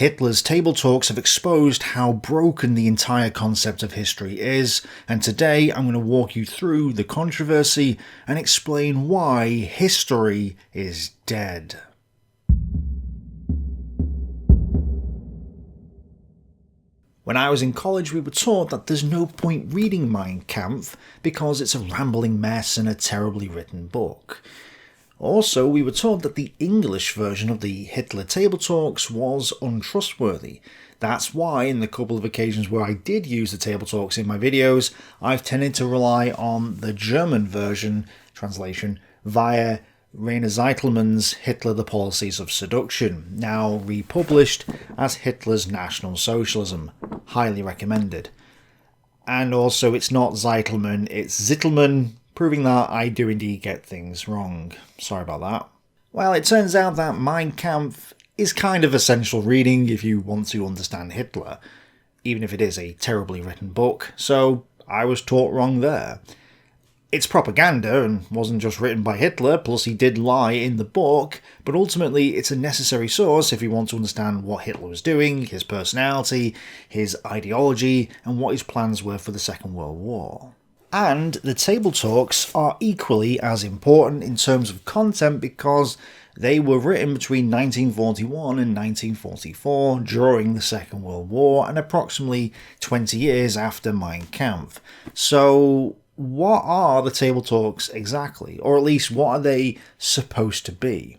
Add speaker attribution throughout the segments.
Speaker 1: Hitler's table talks have exposed how broken the entire concept of history is, and today I'm going to walk you through the controversy and explain why history is dead. When I was in college, we were taught that there's no point reading Mein Kampf because it's a rambling mess and a terribly written book. Also, we were told that the English version of the Hitler Table Talks was untrustworthy. That's why, in the couple of occasions where I did use the Table Talks in my videos, I've tended to rely on the German version translation via Rainer Zitelmann's Hitler: The Policies of Seduction, now republished as Hitler's National Socialism. Highly recommended. And also, it's not Zitelmann, it's Zitelmann, proving that I do indeed get things wrong. Sorry about that. Well, it turns out that Mein Kampf is kind of essential reading if you want to understand Hitler, even if it is a terribly written book, so I was taught wrong there. It's propaganda and wasn't just written by Hitler, plus he did lie in the book, but ultimately it's a necessary source if you want to understand what Hitler was doing, his personality, his ideology, and what his plans were for the Second World War. And the Table Talks are equally as important in terms of content because they were written between 1941 and 1944 during the Second World War and approximately 20 years after Mein Kampf. So what are the Table Talks exactly? Or at least what are they supposed to be?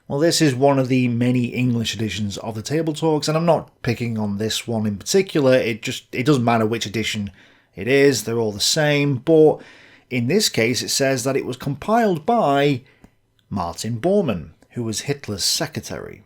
Speaker 1: Well, this is one of the many English editions of the Table Talks, and I'm not picking on this one in particular, it doesn't matter which edition it is, they're all the same, but in this case it says that it was compiled by Martin Bormann, who was Hitler's secretary.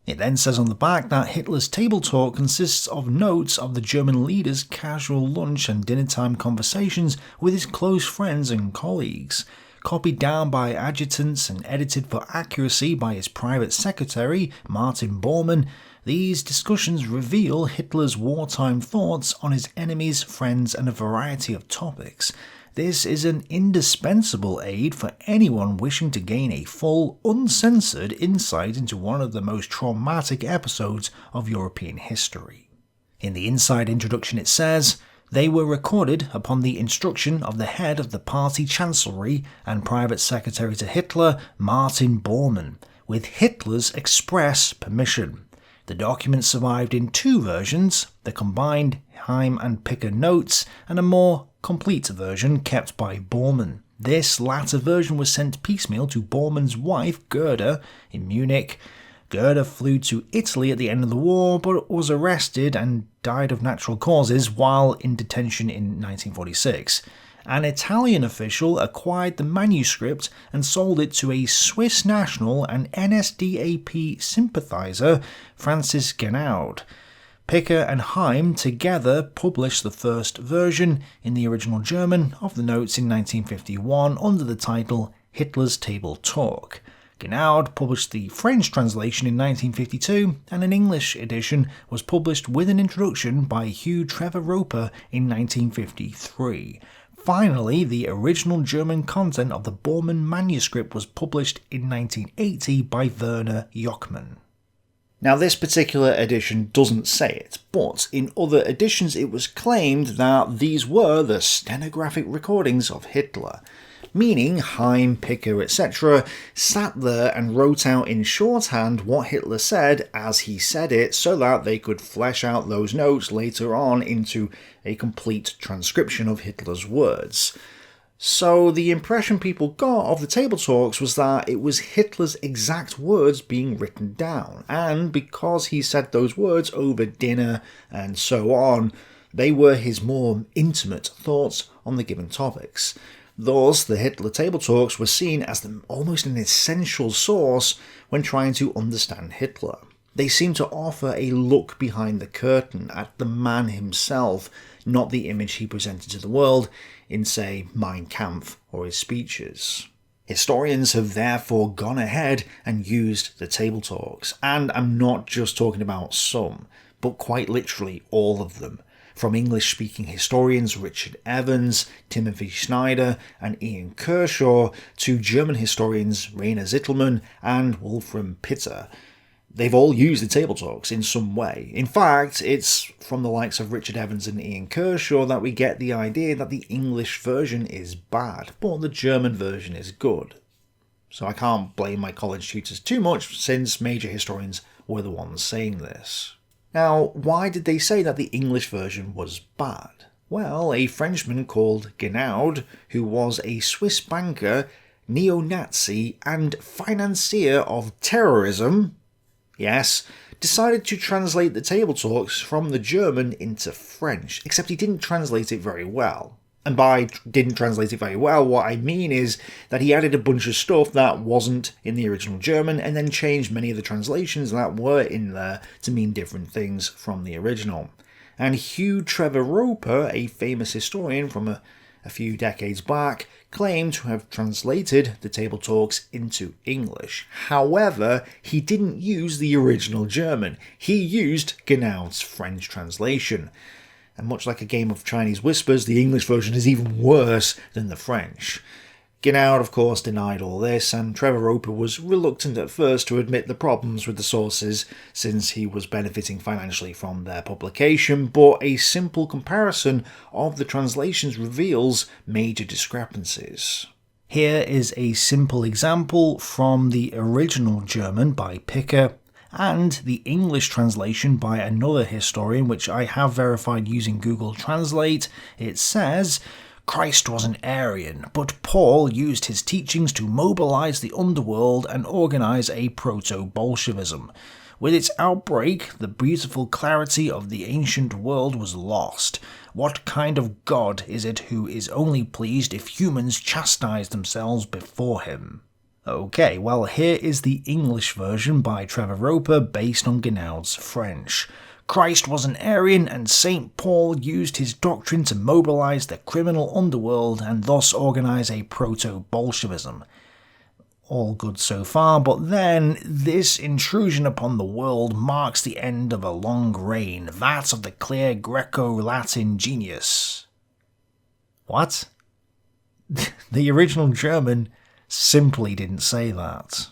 Speaker 1: It then says on the back that Hitler's Table Talk consists of notes of the German leader's casual lunch and dinner-time conversations with his close friends and colleagues, copied down by adjutants and edited for accuracy by his private secretary, Martin Bormann. These discussions reveal Hitler's wartime thoughts on his enemies, friends, and a variety of topics. This is an indispensable aid for anyone wishing to gain a full, uncensored insight into one of the most traumatic episodes of European history. In the inside introduction it says, they were recorded upon the instruction of the head of the party chancellery and private secretary to Hitler, Martin Bormann, with Hitler's express permission. The document survived in two versions, the combined Heim and Picker notes, and a more complete version kept by Bormann. This latter version was sent piecemeal to Bormann's wife, Gerda, in Munich. Gerda flew to Italy at the end of the war, but was arrested and died of natural causes while in detention in 1946. An Italian official acquired the manuscript and sold it to a Swiss national and NSDAP sympathiser, Francis Genaud. Picker and Heim together published the first version in the original German of the notes in 1951 under the title Hitler's Table Talk. Genaud published the French translation in 1952, and an English edition was published with an introduction by trevor-roper in 1953. Finally, the original German content of the Bormann manuscript was published in 1980 by Werner Jochmann. Now, this particular edition doesn't say it, but in other editions it was claimed that these were the stenographic recordings of Hitler, meaning Heim, Picker, etc. sat there and wrote out in shorthand what Hitler said as he said it so that they could flesh out those notes later on into a complete transcription of Hitler's words. So the impression people got of the Table Talks was that it was Hitler's exact words being written down, and because he said those words over dinner and so on, they were his more intimate thoughts on the given topics. Thus, the Hitler Table Talks were seen as almost an essential source when trying to understand Hitler. They seem to offer a look behind the curtain at the man himself, not the image he presented to the world in, say, Mein Kampf or his speeches. Historians have therefore gone ahead and used the Table Talks, and I'm not just talking about some, but quite literally all of them. From English-speaking historians Richard Evans, Timothy Schneider, and Ian Kershaw, to German historians Rainer Zitelmann and Wolfram Pitter. they've all used the table talks in some way. In fact, it's from the likes of Richard Evans and Ian Kershaw that we get the idea that the English version is bad, but the German version is good. So I can't blame my college tutors too much, since major historians were the ones saying this. Now, why did they say that the English version was bad? Well, a Frenchman called Guénaud, who was a Swiss banker, neo-Nazi and financier of terrorism, yes, decided to translate the table talks from the German into French, except he didn't translate it very well. And by didn't translate it very well, what I mean is that he added a bunch of stuff that wasn't in the original German and then changed many of the translations that were in there to mean different things from the original. And Hugh Trevor-Roper, a famous historian from a few decades back, claimed to have translated the table talks into English. However, he didn't use the original German. He used Guénaud's French translation. And much like a game of Chinese whispers, the English version is even worse than the French. Guénaud, of course, denied all this, and Trevor-Roper was reluctant at first to admit the problems with the sources, since he was benefiting financially from their publication, but a simple comparison of the translations reveals major discrepancies. Here is a simple example from the original German by Picker, and the English translation by another historian, which I have verified using Google Translate. It says, Christ was an Aryan, but Paul used his teachings to mobilize the underworld and organize a proto-Bolshevism. With its outbreak, the beautiful clarity of the ancient world was lost. What kind of God is it who is only pleased if humans chastise themselves before him? Okay, well here is the English version by Trevor-Roper based on Guénaud's French. Christ was an Aryan and St. Paul used his doctrine to mobilize the criminal underworld and thus organize a proto-Bolshevism. All good so far, but then this intrusion upon the world marks the end of a long reign, that of the clear Greco-Latin genius. What? The original German simply didn't say that.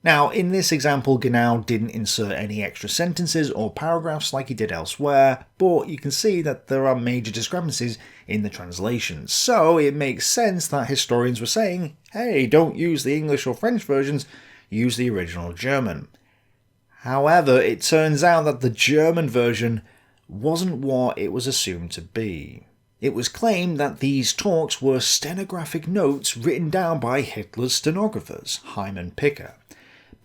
Speaker 1: Now, in this example, Guénaud didn't insert any extra sentences or paragraphs like he did elsewhere, but you can see that there are major discrepancies in the translations, so it makes sense that historians were saying, hey, don't use the English or French versions, use the original German. However, it turns out that the German version wasn't what it was assumed to be. It was claimed that these talks were stenographic notes written down by Hitler's stenographers, Hyman Picker.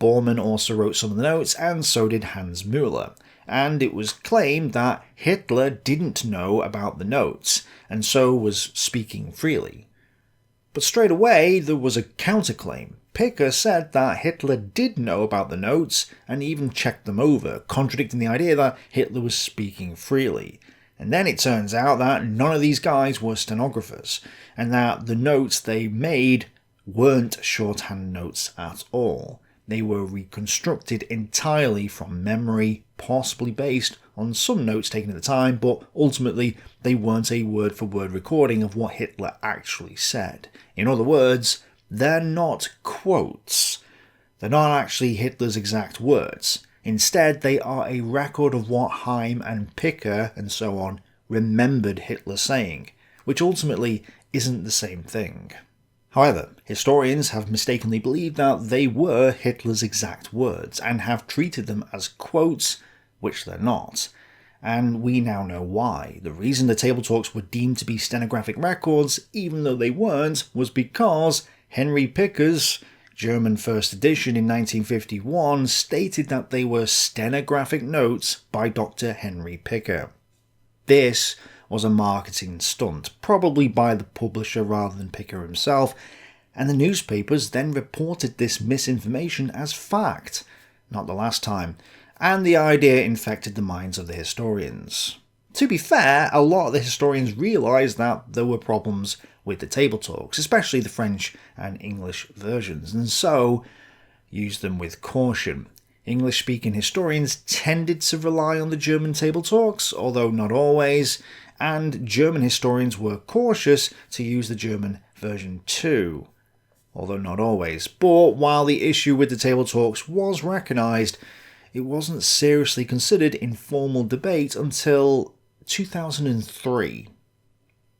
Speaker 1: Bormann also wrote some of the notes, and so did Hans Müller. And it was claimed that Hitler didn't know about the notes, and so was speaking freely. But straight away, there was a counterclaim. Picker said that Hitler did know about the notes, and even checked them over, contradicting the idea that Hitler was speaking freely. And then it turns out that none of these guys were stenographers, and that the notes they made weren't shorthand notes at all. They were reconstructed entirely from memory, possibly based on some notes taken at the time, but ultimately they weren't a word-for-word recording of what Hitler actually said. In other words, they're not quotes. They're not actually Hitler's exact words. Instead, they are a record of what Heim and Picker and so on remembered Hitler saying, which ultimately isn't the same thing. However, historians have mistakenly believed that they were Hitler's exact words and have treated them as quotes, which they're not. And we now know why. The reason the table talks were deemed to be stenographic records, even though they weren't, was because Henry Picker's German first edition in 1951 stated that they were stenographic notes by Dr. Henry Picker. This was a marketing stunt, probably by the publisher rather than Picker himself, and the newspapers then reported this misinformation as fact, not the last time, and the idea infected the minds of the historians. To be fair, a lot of the historians realised that there were problems with the table talks, especially the French and English versions, and so used them with caution. English-speaking historians tended to rely on the German table talks, although not always, and German historians were cautious to use the German version too, although not always. But while the issue with the table talks was recognised, it wasn't seriously considered in formal debate until 2003.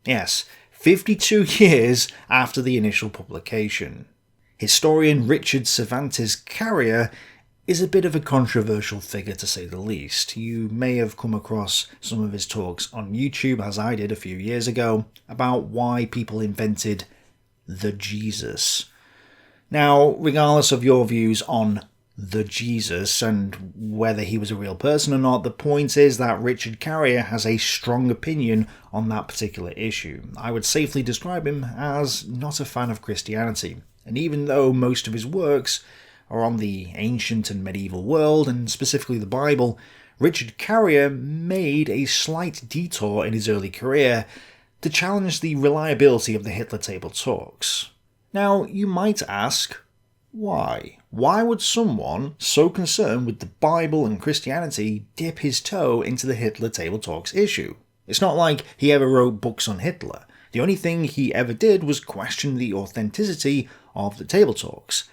Speaker 1: Yes, 52 years after the initial publication. Historian Richard Cervantes Carrier is a bit of a controversial figure, to say the least. You may have come across some of his talks on YouTube, as I did a few years ago, about why people invented the Jesus. Now, regardless of your views on the Jesus and whether he was a real person or not, the point is that Richard Carrier has a strong opinion on that particular issue. I would safely describe him as not a fan of Christianity, and even though most of his works are on the ancient and medieval world, and specifically the Bible, Richard Carrier made a slight detour in his early career to challenge the reliability of the Hitler Table Talks. Now, you might ask, why? Why would someone so concerned with the Bible and Christianity dip his toe into the Hitler Table Talks issue? It's not like he ever wrote books on Hitler. The only thing he ever did was question the authenticity of the Table Talks.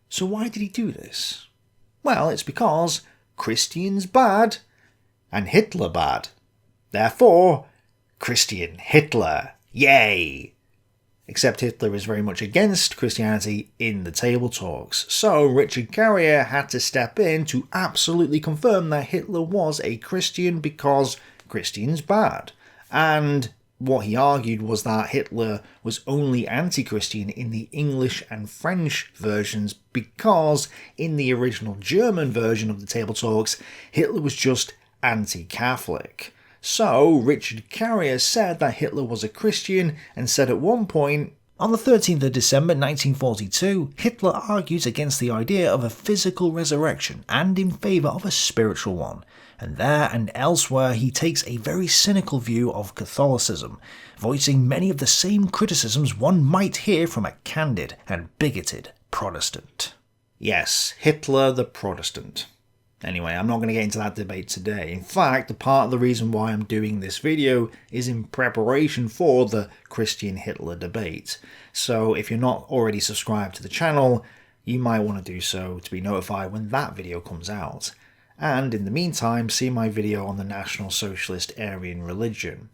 Speaker 1: So why did he do this? Well, it's because Christian's bad and Hitler bad. Therefore, Christian Hitler. Yay! Except Hitler is very much against Christianity in the Table Talks, so Richard Carrier had to step in to absolutely confirm that Hitler was a Christian because Christian's bad. And what he argued was that Hitler was only anti-Christian in the English and French versions because in the original German version of the Table Talks, Hitler was just anti-Catholic. So, Richard Carrier said that Hitler was a Christian and said at one point, on the 13th of December 1942, Hitler argues against the idea of a physical resurrection and in favour of a spiritual one. And there and elsewhere he takes a very cynical view of Catholicism, voicing many of the same criticisms one might hear from a candid and bigoted Protestant. Yes, Hitler the Protestant. Anyway, I'm not going to get into that debate today. In fact, part of the reason why I'm doing this video is in preparation for the Christian Hitler debate. So if you're not already subscribed to the channel, you might want to do so to be notified when that video comes out. And in the meantime, see my video on the National Socialist Aryan religion.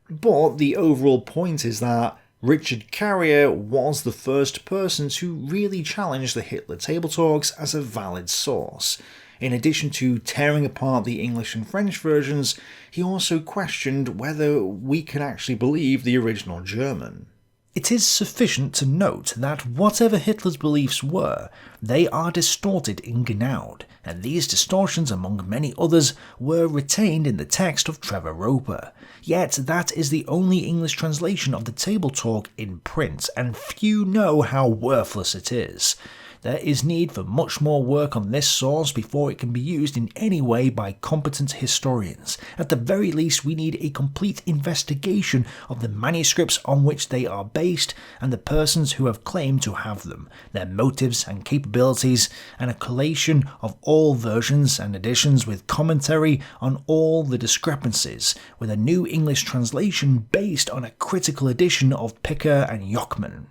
Speaker 1: But the overall point is that Richard Carrier was the first person to really challenge the Hitler Table Talks as a valid source. In addition to tearing apart the English and French versions, he also questioned whether we can actually believe the original German. It is sufficient to note that whatever Hitler's beliefs were, they are distorted in Gnaud, and these distortions, among many others, were retained in the text of Trevor-roper. Yet that is the only English translation of the Table Talk in print, and few know how worthless it is. There is need for much more work on this source before it can be used in any way by competent historians. At the very least, we need a complete investigation of the manuscripts on which they are based and the persons who have claimed to have them, their motives and capabilities, and a collation of all versions and editions with commentary on all the discrepancies, with a new English translation based on a critical edition of Picker and Jochman.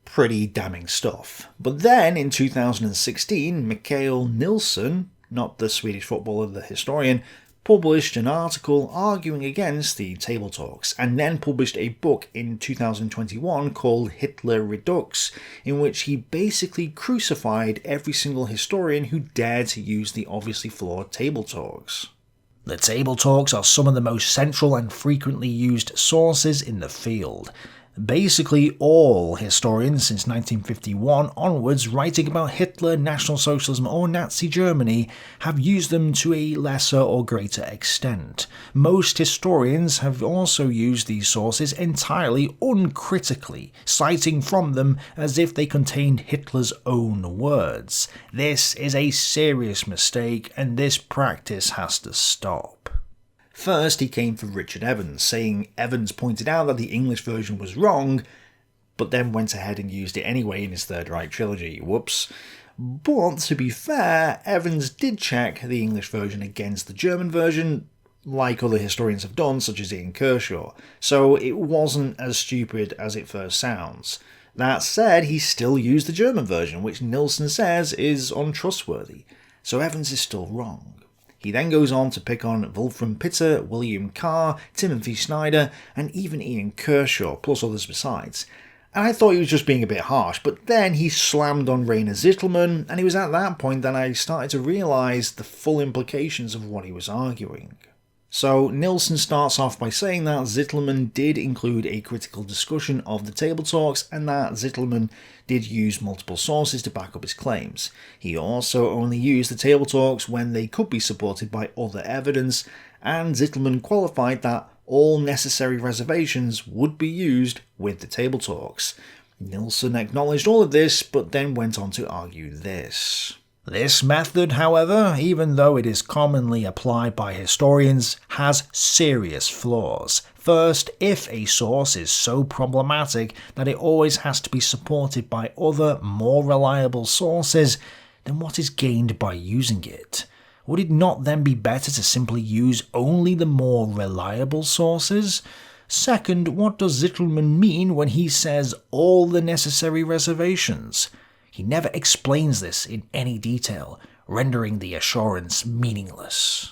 Speaker 1: Pretty damning stuff. But then in 2016, Mikael Nilsson, not the Swedish footballer, the historian, published an article arguing against the Table Talks, and then published a book in 2021 called Hitler Redux, in which he basically crucified every single historian who dared to use the obviously flawed Table Talks. The Table Talks are some of the most central and frequently used sources in the field. Basically all historians since 1951 onwards writing about Hitler, National Socialism or Nazi Germany have used them to a lesser or greater extent. Most historians have also used these sources entirely uncritically, citing from them as if they contained Hitler's own words. This is a serious mistake, and this practice has to stop. First, he came for Richard Evans, saying Evans pointed out that the English version was wrong, but then went ahead and used it anyway in his Third Reich trilogy. Whoops. But to be fair, Evans did check the English version against the German version, like other historians have done, such as Ian Kershaw, so it wasn't as stupid as it first sounds. That said, he still used the German version, which Nilsson says is untrustworthy. so Evans is still wrong. He then goes on to pick on Wolfram Pitter, William Carr, Timothy Snyder, and even Ian Kershaw, plus others besides. And I thought he was just being a bit harsh, but then he slammed on Rainer Zitelmann, and it was at that point that I started to realise the full implications of what he was arguing. So Nilsson starts off by saying that Zitelmann did include a critical discussion of the table talks and that Zitelmann did use multiple sources to back up his claims. He also only used the table talks when they could be supported by other evidence, and Zitelmann qualified that all necessary reservations would be used with the table talks. Nilsson acknowledged all of this, but then went on to argue this. This method, however, even though it is commonly applied by historians, has serious flaws. First, if a source is so problematic that it always has to be supported by other, more reliable sources, then what is gained by using it? Would it not then be better to simply use only the more reliable sources? Second, what does Zitelmann mean when he says all the necessary reservations? He never explains this in any detail, rendering the assurance meaningless.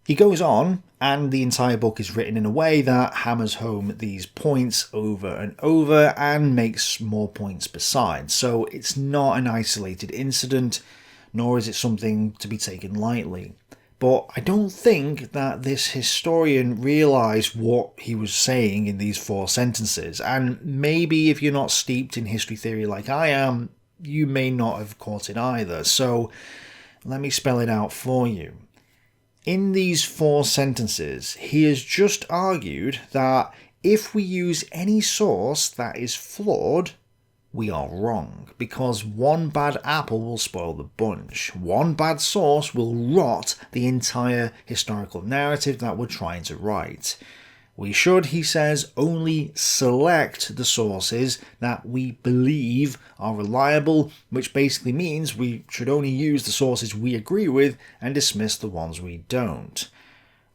Speaker 1: He goes on, and the entire book is written in a way that hammers home these points over and over and makes more points besides. So it's not an isolated incident, nor is it something to be taken lightly. But I don't think that this historian realised what he was saying in these 4 sentences, and maybe if you're not steeped in history theory like I am, you may not have caught it either, so let me spell it out for you. In these 4 sentences, he has just argued that if we use any source that is flawed, we are wrong, because one bad apple will spoil the bunch. One bad source will rot the entire historical narrative that we're trying to write. We should, he says, only select the sources that we believe are reliable, which basically means we should only use the sources we agree with and dismiss the ones we don't.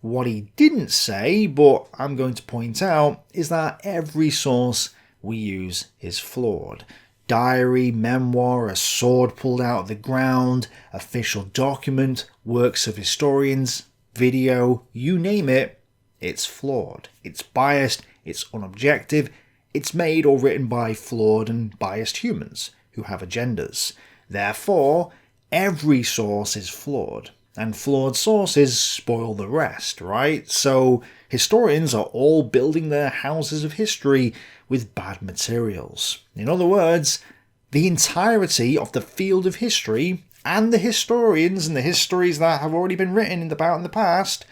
Speaker 1: What he didn't say, but I'm going to point out, is that every source we use is flawed. Diary, memoir, a sword pulled out of the ground, official document, works of historians, video, you name it, it's flawed, it's biased, it's unobjective, it's made or written by flawed and biased humans who have agendas. Therefore, every source is flawed, and flawed sources spoil the rest, right? So historians are all building their houses of history with bad materials. In other words, the entirety of the field of history and the historians and the histories that have already been written about in the past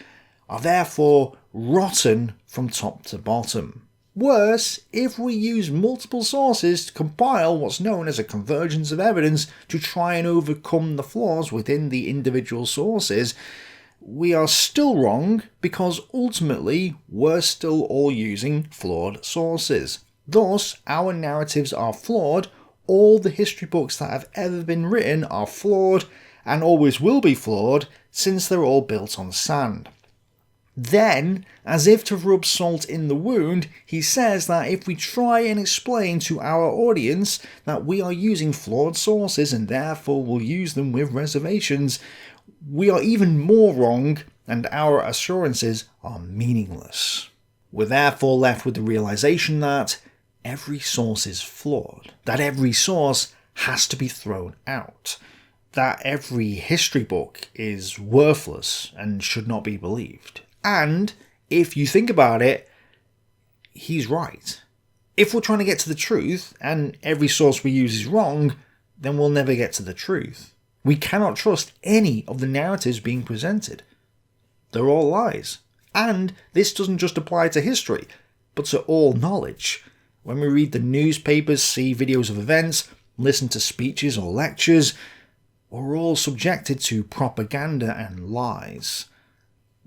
Speaker 1: are therefore rotten from top to bottom. Worse, if we use multiple sources to compile what's known as a convergence of evidence to try and overcome the flaws within the individual sources, we are still wrong because ultimately we're still all using flawed sources. Thus, our narratives are flawed, all the history books that have ever been written are flawed and always will be flawed since they're all built on sand. Then, as if to rub salt in the wound, he says that if we try and explain to our audience that we are using flawed sources and therefore will use them with reservations, we are even more wrong and our assurances are meaningless. We're therefore left with the realization that every source is flawed, that every source has to be thrown out, that every history book is worthless and should not be believed. And if you think about it, he's right. If we're trying to get to the truth and every source we use is wrong, then we'll never get to the truth. We cannot trust any of the narratives being presented. They're all lies. And this doesn't just apply to history, but to all knowledge. When we read the newspapers, see videos of events, listen to speeches or lectures, we're all subjected to propaganda and lies.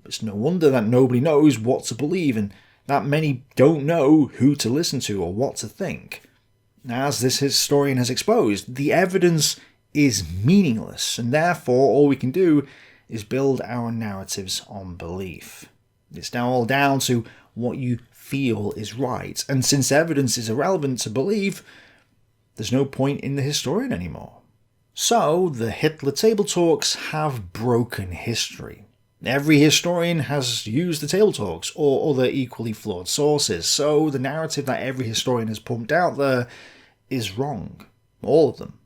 Speaker 1: It's no wonder that nobody knows what to believe and that many don't know who to listen to or what to think. As this historian has exposed, the evidence is meaningless, and therefore all we can do is build our narratives on belief. It's now all down to what you feel is right, and since evidence is irrelevant to belief, there's no point in the historian anymore. So, the Hitler table talks have broken history. Every historian has used the table talks or other equally flawed sources, so the narrative that every historian has pumped out there is wrong. All of them.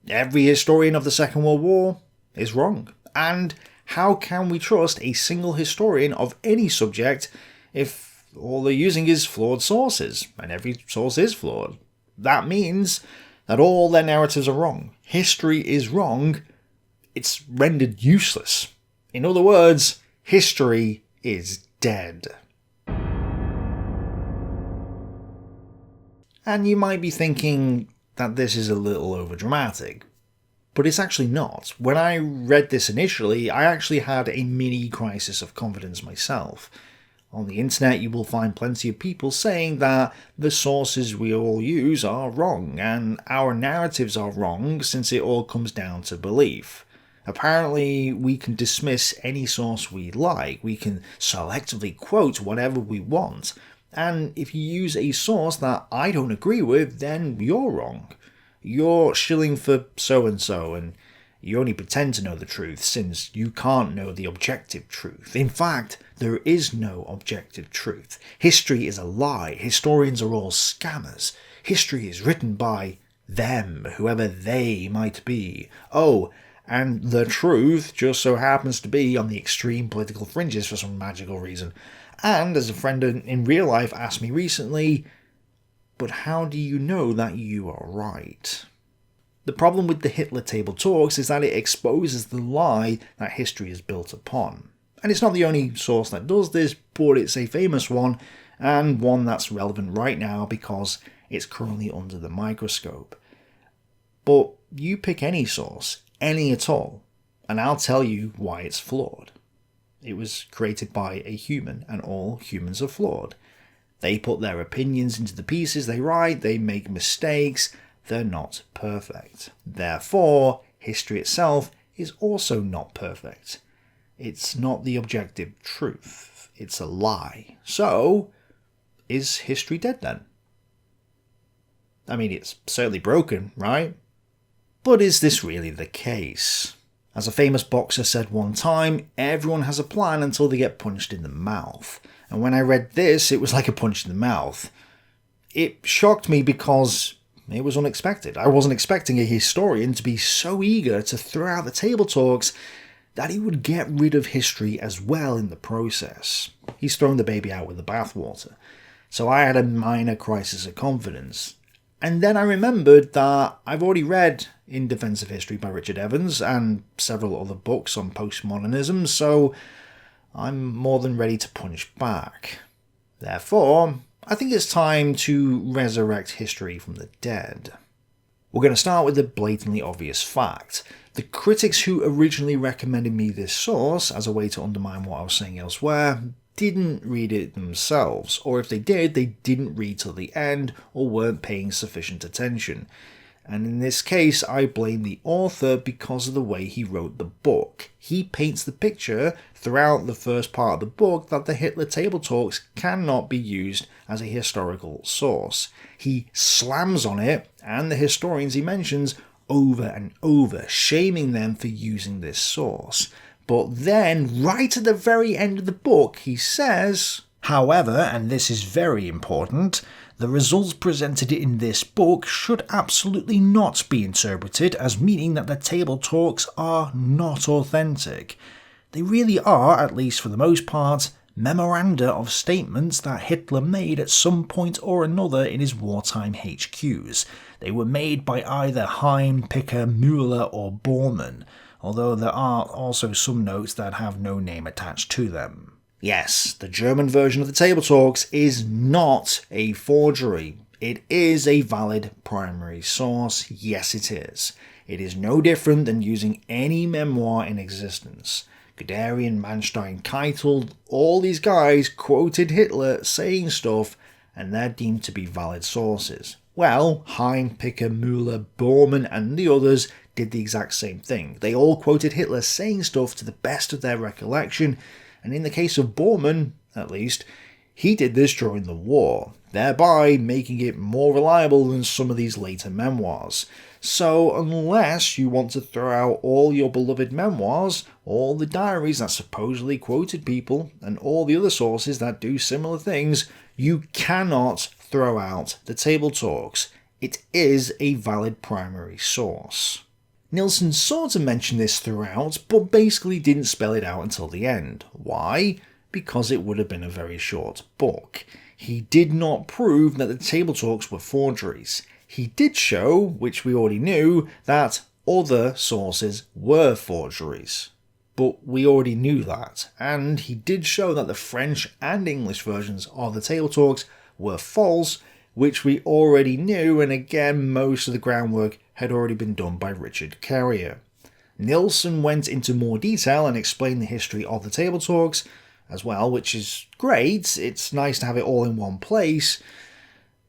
Speaker 1: Every historian of the Second World War is wrong. And how can we trust a single historian of any subject if all they're using is flawed sources, and every source is flawed? That means that all their narratives are wrong. History is wrong. It's rendered useless. In other words, history is dead. And you might be thinking that this is a little overdramatic, but it's actually not. When I read this initially, I actually had a mini crisis of confidence myself. On the internet you will find plenty of people saying that the sources we all use are wrong, and our narratives are wrong since it all comes down to belief. Apparently we can dismiss any source we like, we can selectively quote whatever we want, and if you use a source that I don't agree with, then you're wrong. You're shilling for so-and-so, and you only pretend to know the truth since you can't know the objective truth. In fact, there is no objective truth. History is a lie. Historians are all scammers. History is written by them, whoever they might be. Oh, and the truth just so happens to be on the extreme political fringes for some magical reason. And as a friend in real life asked me recently, but how do you know that you are right? The problem with the Hitler table talks is that it exposes the lie that history is built upon. And it's not the only source that does this, but it's a famous one, and one that's relevant right now because it's currently under the microscope. But you pick any source, any at all, and I'll tell you why it's flawed. It was created by a human, and all humans are flawed. They put their opinions into the pieces they write, they make mistakes, they're not perfect. Therefore, history itself is also not perfect. It's not the objective truth. It's a lie. So, is history dead then? I mean, it's certainly broken, right? But is this really the case? As a famous boxer said one time, everyone has a plan until they get punched in the mouth. And when I read this, it was like a punch in the mouth. It shocked me because it was unexpected. I wasn't expecting a historian to be so eager to throw out the table talks that he would get rid of history as well in the process. He's thrown the baby out with the bathwater. So I had a minor crisis of confidence. And then I remembered that I've already read In Defense of History by Richard Evans and several other books on postmodernism, so I'm more than ready to punch back. Therefore, I think it's time to resurrect history from the dead. We're going to start with the blatantly obvious fact. The critics who originally recommended me this source as a way to undermine what I was saying elsewhere didn't read it themselves, or if they did, they didn't read till the end or weren't paying sufficient attention. And in this case, I blame the author because of the way he wrote the book. He paints the picture throughout the first part of the book that the Hitler table talks cannot be used as a historical source. He slams on it, and the historians he mentions over and over, shaming them for using this source. But then, right at the very end of the book, he says, however, and this is very important, the results presented in this book should absolutely not be interpreted as meaning that the table talks are not authentic. They really are, at least for the most part, memoranda of statements that Hitler made at some point or another in his wartime HQs. They were made by either Heim, Picker, Müller or Bormann, although there are also some notes that have no name attached to them. Yes, the German version of the table talks is not a forgery. It is a valid primary source. Yes, it is. It is no different than using any memoir in existence. Guderian, Manstein, Keitel, all these guys quoted Hitler saying stuff, and they're deemed to be valid sources. Well, Heim, Picker, Müller, Bormann, and the others did the exact same thing. They all quoted Hitler saying stuff to the best of their recollection, and in the case of Bormann, at least, He did this during the war, thereby making it more reliable than some of these later memoirs. So unless you want to throw out all your beloved memoirs, all the diaries that supposedly quoted people, and all the other sources that do similar things, you cannot throw out the table talks. It is a valid primary source. Nilsson sort of mentioned this throughout, but basically didn't spell it out until the end. Why? Because it would have been a very short book. He did not prove that the table talks were forgeries. He did show, which we already knew, that other sources were forgeries. But we already knew that, and he did show that the French and English versions of the table talks were false, which we already knew, and again most of the groundwork had already been done by Richard Carrier. Nilsson went into more detail and explained the history of the table talks as well, which is great. It's nice to have it all in one place.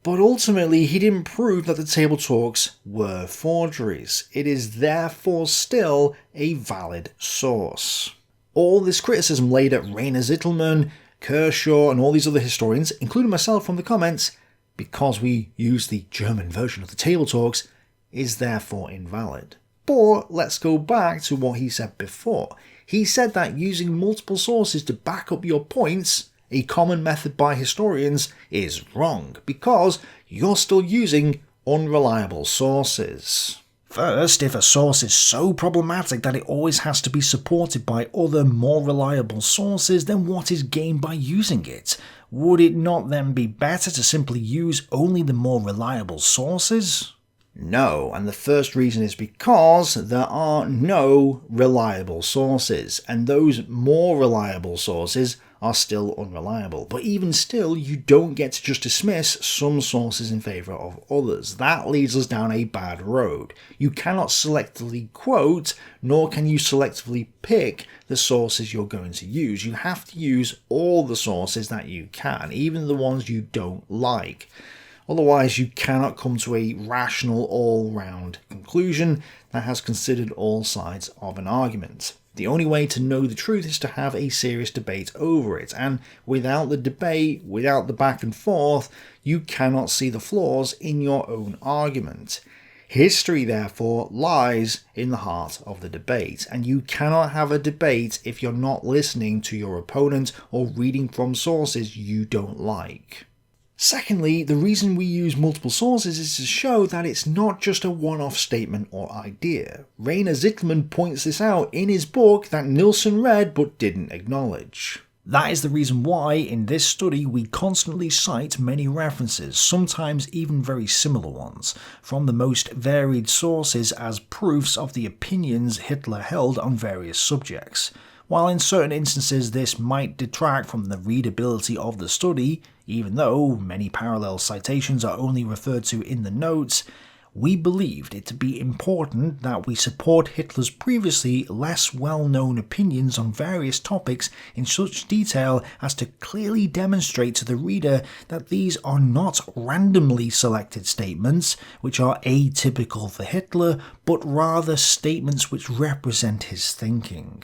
Speaker 1: But ultimately, he didn't prove that the table talks were forgeries. It is therefore still a valid source. All this criticism laid at Rainer Zitelmann, Kershaw, and all these other historians, including myself from the comments, because we use the German version of the table talks, is therefore invalid. But let's go back to what he said before. He said that using multiple sources to back up your points, a common method by historians, is wrong, because you're still using unreliable sources. First, if a source is so problematic that it always has to be supported by other, more reliable sources, then what is gained by using it? Would it not then be better to simply use only the more reliable sources? No, and the first reason is because there are no reliable sources, and those more reliable sources are still unreliable. But even still, you don't get to just dismiss some sources in favour of others. That leads us down a bad road. You cannot selectively quote, nor can you selectively pick the sources you're going to use. You have to use all the sources that you can, even the ones you don't like. Otherwise, you cannot come to a rational, all-round conclusion that has considered all sides of an argument. The only way to know the truth is to have a serious debate over it, and without the debate, without the back and forth, you cannot see the flaws in your own argument. History, therefore, lies in the heart of the debate, and you cannot have a debate if you're not listening to your opponent or reading from sources you don't like. Secondly, the reason we use multiple sources is to show that it's not just a one-off statement or idea. Rainer Zitelmann points this out in his book that Nilsson read but didn't acknowledge. That is the reason why, in this study, we constantly cite many references, sometimes even very similar ones, from the most varied sources as proofs of the opinions Hitler held on various subjects. While in certain instances this might detract from the readability of the study, even though many parallel citations are only referred to in the notes, we believed it to be important that we support Hitler's previously less well-known opinions on various topics in such detail as to clearly demonstrate to the reader that these are not randomly selected statements which are atypical for Hitler, but rather statements which represent his thinking.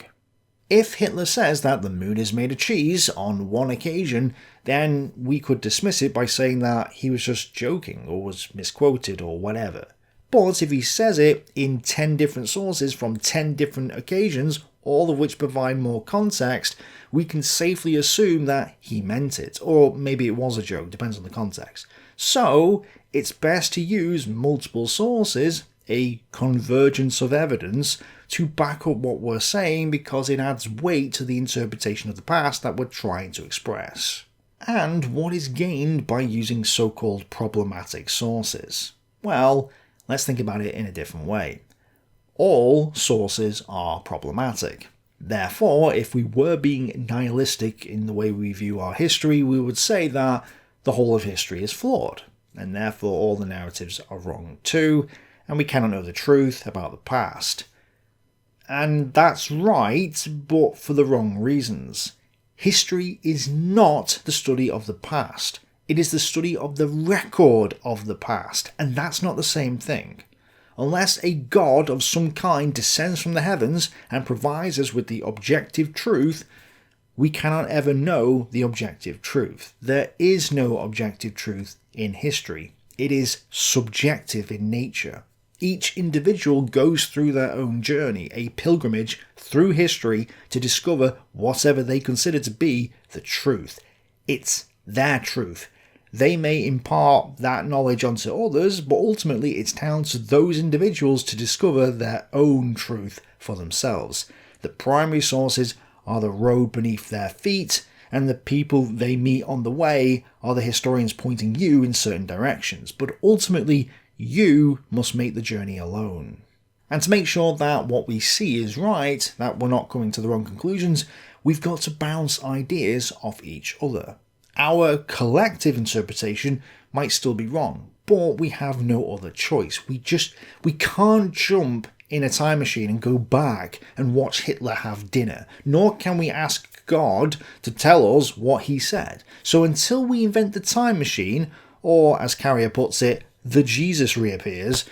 Speaker 1: If Hitler says that the moon is made of cheese on one occasion, then we could dismiss it by saying that he was just joking or was misquoted or whatever. But if he says it in 10 different sources from 10 different occasions, all of which provide more context, we can safely assume that he meant it, or maybe it was a joke, depends on the context. So, it's best to use multiple sources, a convergence of evidence, to back up what we're saying because it adds weight to the interpretation of the past that we're trying to express. And what is gained by using so-called problematic sources? Well, let's think about it in a different way. All sources are problematic. Therefore, if we were being nihilistic in the way we view our history, we would say that the whole of history is flawed, and therefore all the narratives are wrong too, and we cannot know the truth about the past. And that's right, but for the wrong reasons. History is not the study of the past. It is the study of the record of the past, and that's not the same thing. Unless a god of some kind descends from the heavens and provides us with the objective truth, we cannot ever know the objective truth. There is no objective truth in history. It is subjective in nature. Each individual goes through their own journey, a pilgrimage through history to discover whatever they consider to be the truth. It's their truth. They may impart that knowledge onto others, but ultimately it's down to those individuals to discover their own truth for themselves. The primary sources are the road beneath their feet, and the people they meet on the way are the historians pointing you in certain directions. But ultimately, you must make the journey alone. And to make sure that what we see is right, that we're not coming to the wrong conclusions, we've got to bounce ideas off each other. Our collective interpretation might still be wrong, but we have no other choice. We can't jump in a time machine and go back and watch Hitler have dinner, nor can we ask God to tell us what he said. So until we invent the time machine, or as Carrier puts it, the Jesus reappears,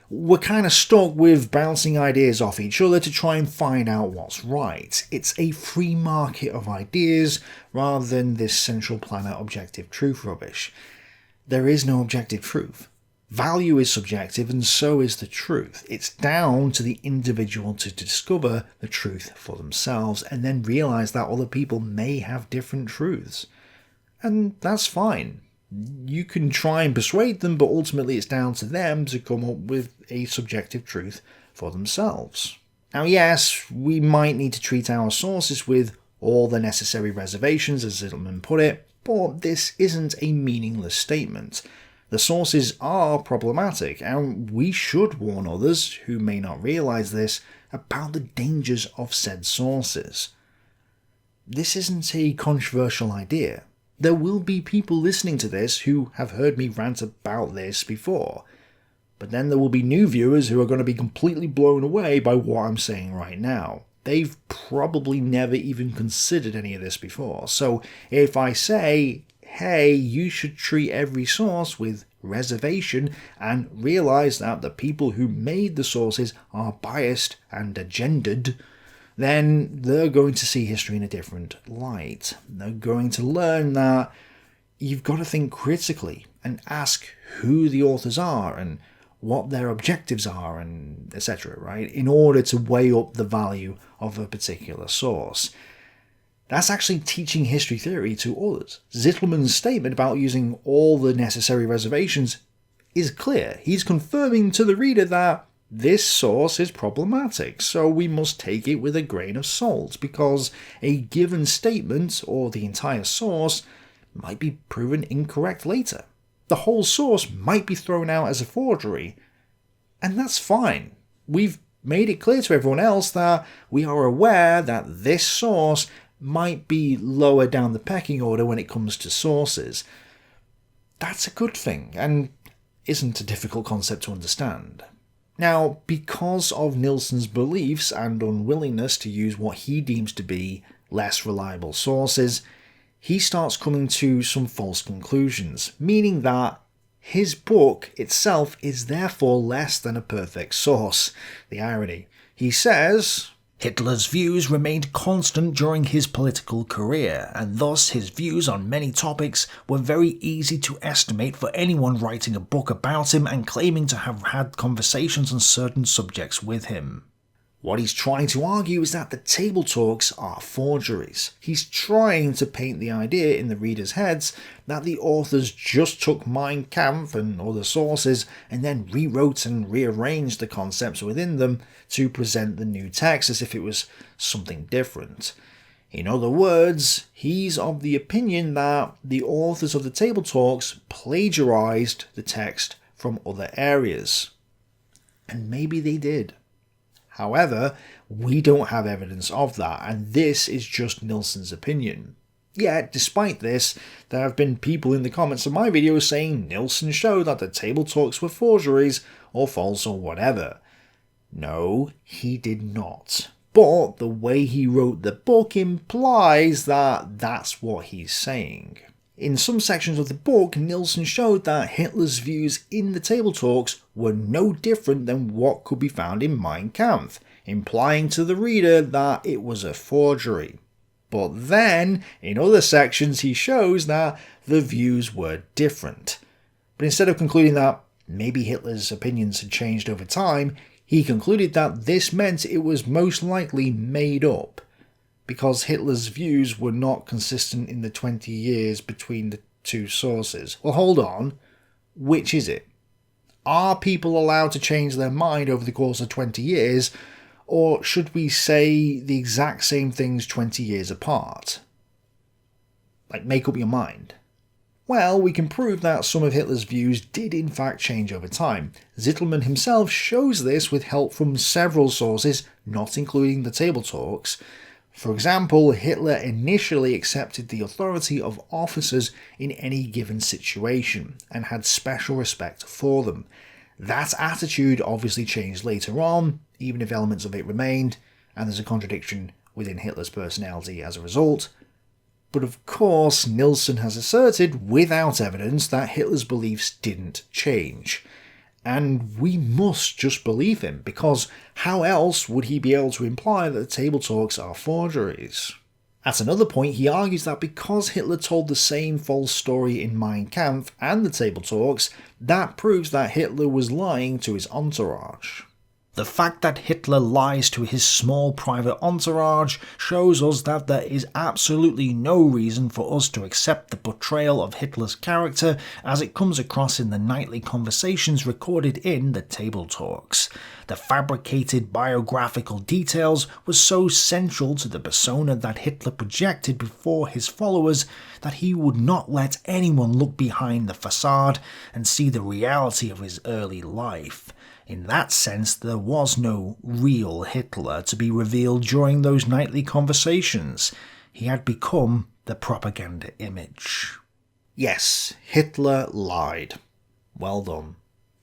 Speaker 1: we're kind of stuck with bouncing ideas off each other to try and find out what's right. It's a free market of ideas rather than this central planet objective truth rubbish. There is no objective truth. Value is subjective and so is the truth. It's down to the individual to discover the truth for themselves and then realize that other people may have different truths. And that's fine. You can try and persuade them, but ultimately it's down to them to come up with a subjective truth for themselves. Now yes, we might need to treat our sources with all the necessary reservations, as Zittelman put it, but this isn't a meaningless statement. The sources are problematic, and we should warn others, who may not realise this, about the dangers of said sources. This isn't a controversial idea. There will be people listening to this who have heard me rant about this before, but then there will be new viewers who are going to be completely blown away by what I'm saying right now. They've probably never even considered any of this before, so if I say, hey, you should treat every source with reservation and realise that the people who made the sources are biased and agendaed, then they're going to see history in a different light. They're going to learn that you've got to think critically and ask who the authors are and what their objectives are and etc., right, in order to weigh up the value of a particular source. That's actually teaching history theory to others. Zittelman's statement about using all the necessary reservations is clear. He's confirming to the reader that this source is problematic, so we must take it with a grain of salt, because a given statement, or the entire source, might be proven incorrect later. The whole source might be thrown out as a forgery, and that's fine. We've made it clear to everyone else that we are aware that this source might be lower down the pecking order when it comes to sources. That's a good thing, and isn't a difficult concept to understand. Now, because of Nilsson's beliefs and unwillingness to use what he deems to be less reliable sources, he starts coming to some false conclusions, meaning that his book itself is therefore less than a perfect source. The irony. He says, Hitler's views remained constant during his political career, and thus his views on many topics were very easy to estimate for anyone writing a book about him and claiming to have had conversations on certain subjects with him. What he's trying to argue is that the table talks are forgeries. He's trying to paint the idea in the readers' heads that the authors just took Mein Kampf and other sources and then rewrote and rearranged the concepts within them to present the new text as if it was something different. In other words, he's of the opinion that the authors of the table talks plagiarized the text from other areas. And maybe they did. However, we don't have evidence of that, and this is just Nilsson's opinion. Yet, despite this, there have been people in the comments of my videos saying Nilsson showed that the table talks were forgeries, or false, or whatever. No, he did not. But the way he wrote the book implies that that's what he's saying. In some sections of the book, Nilsson showed that Hitler's views in the table talks were no different than what could be found in Mein Kampf, implying to the reader that it was a forgery. But then, in other sections, he shows that the views were different. But instead of concluding that maybe Hitler's opinions had changed over time, he concluded that this meant it was most likely made up, because Hitler's views were not consistent in the 20 years between the two sources. Well, hold on. Which is it? Are people allowed to change their mind over the course of 20 years, or should we say the exact same things 20 years apart? Like, make up your mind. Well, we can prove that some of Hitler's views did in fact change over time. Zitelmann himself shows this with help from several sources, not including the Table Talks. For example, Hitler initially accepted the authority of officers in any given situation, and had special respect for them. That attitude obviously changed later on, even if elements of it remained, and there's a contradiction within Hitler's personality as a result. But of course, Nilsson has asserted, without evidence, that Hitler's beliefs didn't change. And we must just believe him, because how else would he be able to imply that the Table Talks are forgeries? At another point, he argues that because Hitler told the same false story in Mein Kampf and the Table Talks, that proves that Hitler was lying to his entourage. The fact that Hitler lies to his small private entourage shows us that there is absolutely no reason for us to accept the portrayal of Hitler's character as it comes across in the nightly conversations recorded in the Table Talks. The fabricated biographical details were so central to the persona that Hitler projected before his followers that he would not let anyone look behind the facade and see the reality of his early life. In that sense, there was no real Hitler to be revealed during those nightly conversations. He had become the propaganda image. Yes, Hitler lied. Well done.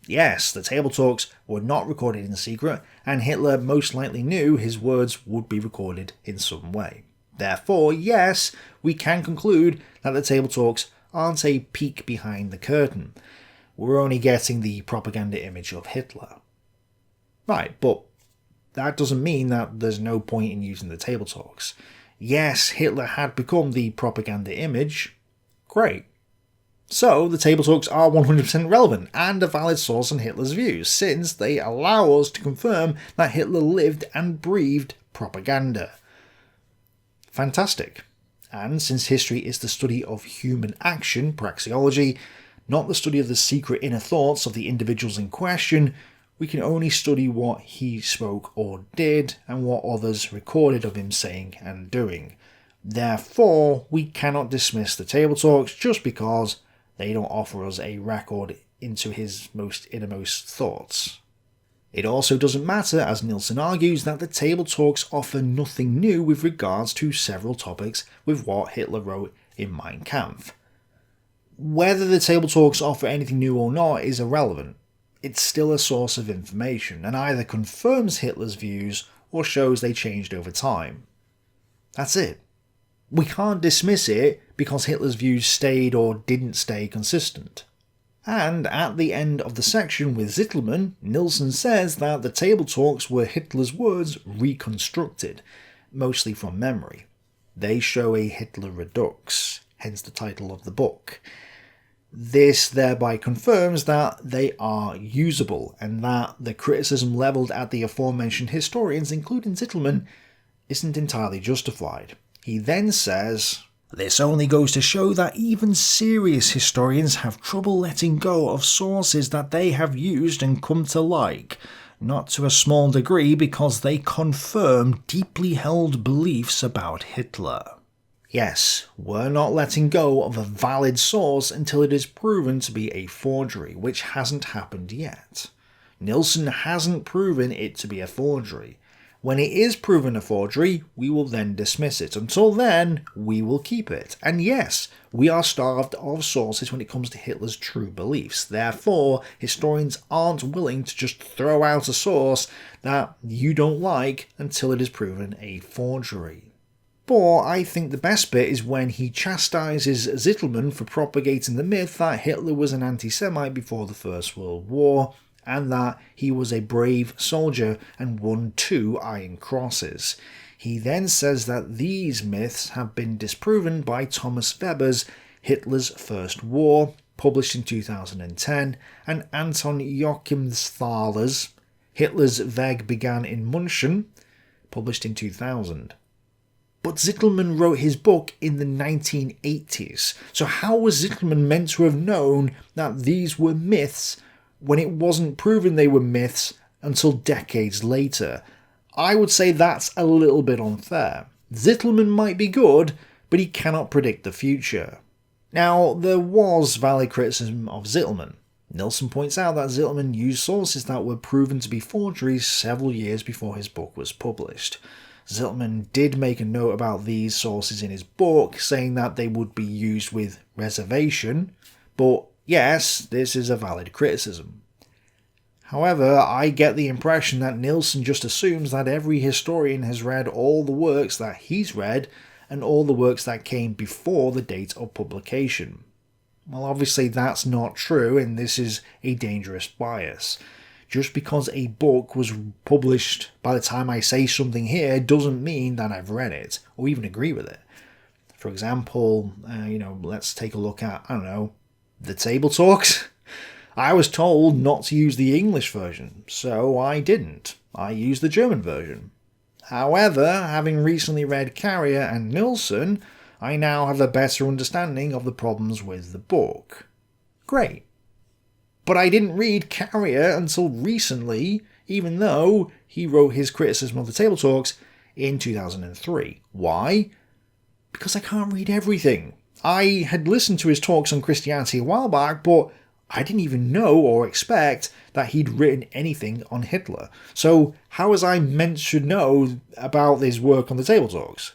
Speaker 1: Yes, the Table Talks were not recorded in secret, and Hitler most likely knew his words would be recorded in some way. Therefore, yes, we can conclude that the Table Talks aren't a peek behind the curtain. We're only getting the propaganda image of Hitler. Right, but that doesn't mean that there's no point in using the Table Talks. Yes, Hitler had become the propaganda image. Great. So, the Table Talks are 100% relevant and a valid source on Hitler's views, since they allow us to confirm that Hitler lived and breathed propaganda. Fantastic. And since history is the study of human action, praxeology, not the study of the secret inner thoughts of the individuals in question, we can only study what he spoke or did and what others recorded of him saying and doing. Therefore, we cannot dismiss the Table Talks just because they don't offer us a record into his most innermost thoughts. It also doesn't matter, as Nilsson argues, that the Table Talks offer nothing new with regards to several topics with what Hitler wrote in Mein Kampf. Whether the Table Talks offer anything new or not is irrelevant. It's still a source of information, and either confirms Hitler's views or shows they changed over time. That's it. We can't dismiss it because Hitler's views stayed or didn't stay consistent. And at the end of the section with Zitelmann, Nilsson says that the Table Talks were Hitler's words reconstructed, mostly from memory. They show a Hitler redux, hence the title of the book. This thereby confirms that they are usable, and that the criticism levelled at the aforementioned historians, including Zitelmann, isn't entirely justified. He then says, "This only goes to show that even serious historians have trouble letting go of sources that they have used and come to like, not to a small degree because they confirm deeply held beliefs about Hitler." Yes, we're not letting go of a valid source until it is proven to be a forgery, which hasn't happened yet. Nilsson hasn't proven it to be a forgery. When it is proven a forgery, we will then dismiss it. Until then, we will keep it. And yes, we are starved of sources when it comes to Hitler's true beliefs. Therefore, historians aren't willing to just throw out a source that you don't like until it is proven a forgery. But I think the best bit is when he chastises Zitelmann for propagating the myth that Hitler was an anti-Semite before the First World War, and that he was a brave soldier and won 2 Iron Crosses. He then says that these myths have been disproven by Thomas Weber's Hitler's First War, published in 2010, and Anton Joachimsthaler's Hitler's Weg began in München, published in 2000. But Zitelmann wrote his book in the 1980s, so how was Zitelmann meant to have known that these were myths when it wasn't proven they were myths until decades later? I would say that's a little bit unfair. Zitelmann might be good, but he cannot predict the future. Now, there was valid criticism of Zitelmann. Nilsson points out that Zitelmann used sources that were proven to be forgeries several years before his book was published. Zitelmann did make a note about these sources in his book, saying that they would be used with reservation, but yes, this is a valid criticism. However, I get the impression that Nilsson just assumes that every historian has read all the works that he's read and all the works that came before the date of publication. Well, obviously that's not true, and this is a dangerous bias. Just because a book was published by the time I say something here doesn't mean that I've read it, or even agree with it. For example, let's take a look at, the Table Talks. I was told not to use the English version, so I didn't. I used the German version. However, having recently read Carrier and Nilsson, I now have a better understanding of the problems with the book. Great. But I didn't read Carrier until recently, even though he wrote his criticism of the Table Talks in 2003. Why? Because I can't read everything. I had listened to his talks on Christianity a while back, but I didn't even know or expect that he'd written anything on Hitler. So how was I meant to know about his work on the Table Talks?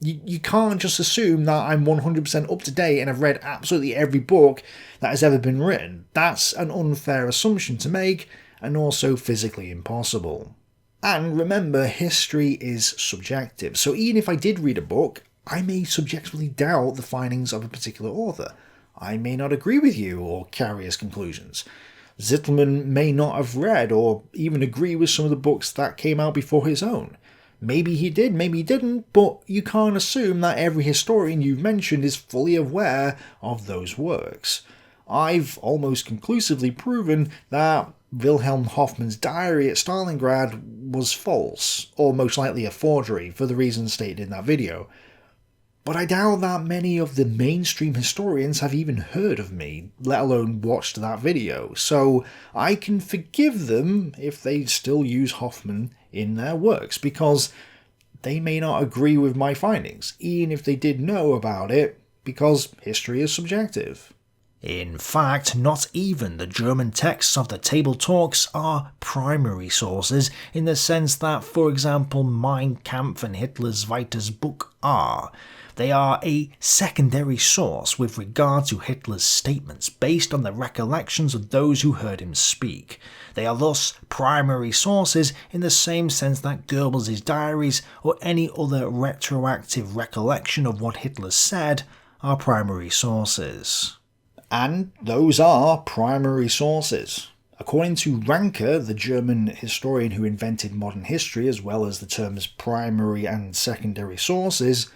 Speaker 1: You can't just assume that I'm 100% up to date and have read absolutely every book that has ever been written. That's an unfair assumption to make, and also physically impossible. And remember, history is subjective, so even if I did read a book, I may subjectively doubt the findings of a particular author. I may not agree with you or Carrier's conclusions. Zitelmann may not have read or even agree with some of the books that came out before his own. Maybe he did, maybe he didn't, but you can't assume that every historian you've mentioned is fully aware of those works. I've almost conclusively proven that Wilhelm Hoffmann's diary at Stalingrad was false, or most likely a forgery, for the reasons stated in that video. But I doubt that many of the mainstream historians have even heard of me, let alone watched that video, so I can forgive them if they still use Hoffmann in their works, because they may not agree with my findings, even if they did know about it, because history is subjective. In fact, not even the German texts of the Table Talks are primary sources in the sense that, for example, Mein Kampf and Hitler's Zweites Buch are. They are a secondary source with regard to Hitler's statements based on the recollections of those who heard him speak. They are thus primary sources in the same sense that Goebbels' diaries or any other retroactive recollection of what Hitler said are primary sources. And those are primary sources. According to Ranke, the German historian who invented modern history as well as the terms primary and secondary sources,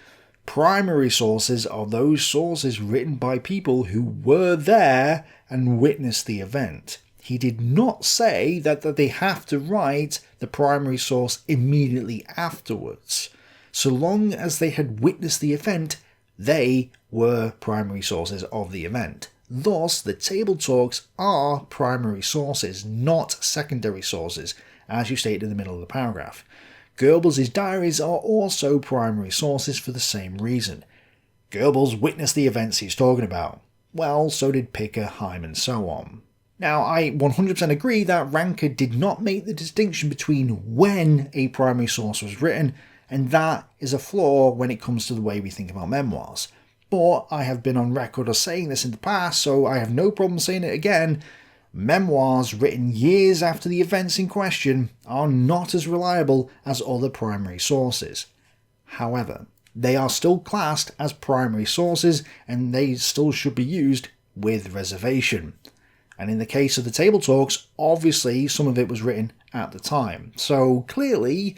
Speaker 1: primary sources are those sources written by people who were there and witnessed the event. He did not say that they have to write the primary source immediately afterwards. So long as they had witnessed the event, they were primary sources of the event. Thus, the Table Talks are primary sources, not secondary sources, as you stated in the middle of the paragraph. Goebbels' diaries are also primary sources for the same reason. Goebbels witnessed the events he's talking about. Well, so did Picker, Heim, and so on. Now, I 100% agree that Ranke did not make the distinction between when a primary source was written, and that is a flaw when it comes to the way we think about memoirs. But I have been on record as saying this in the past, so I have no problem saying it again. Memoirs written years after the events in question are not as reliable as other primary sources. However, they are still classed as primary sources and they still should be used with reservation. And in the case of the Table Talks, obviously some of it was written at the time. So clearly,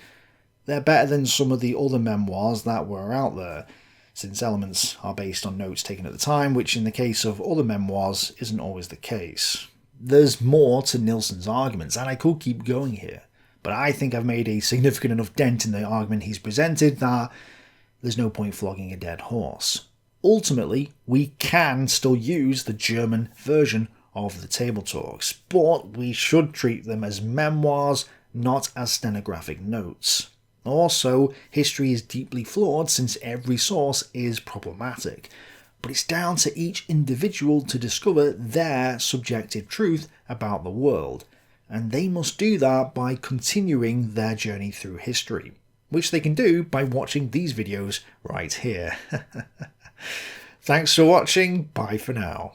Speaker 1: They're better than some of the other memoirs that were out there, since elements are based on notes taken at the time, which in the case of other memoirs isn't always the case. There's more to Nilsson's arguments, and I could keep going here, but I think I've made a significant enough dent in the argument he's presented that there's no point flogging a dead horse. Ultimately, we can still use the German version of the table talks, but we should treat them as memoirs, not as stenographic notes. Also, history is deeply flawed since every source is problematic, but it's down to each individual to discover their subjective truth about the world, and they must do that by continuing their journey through history, which they can do by watching these videos right here. Thanks for watching, bye for now.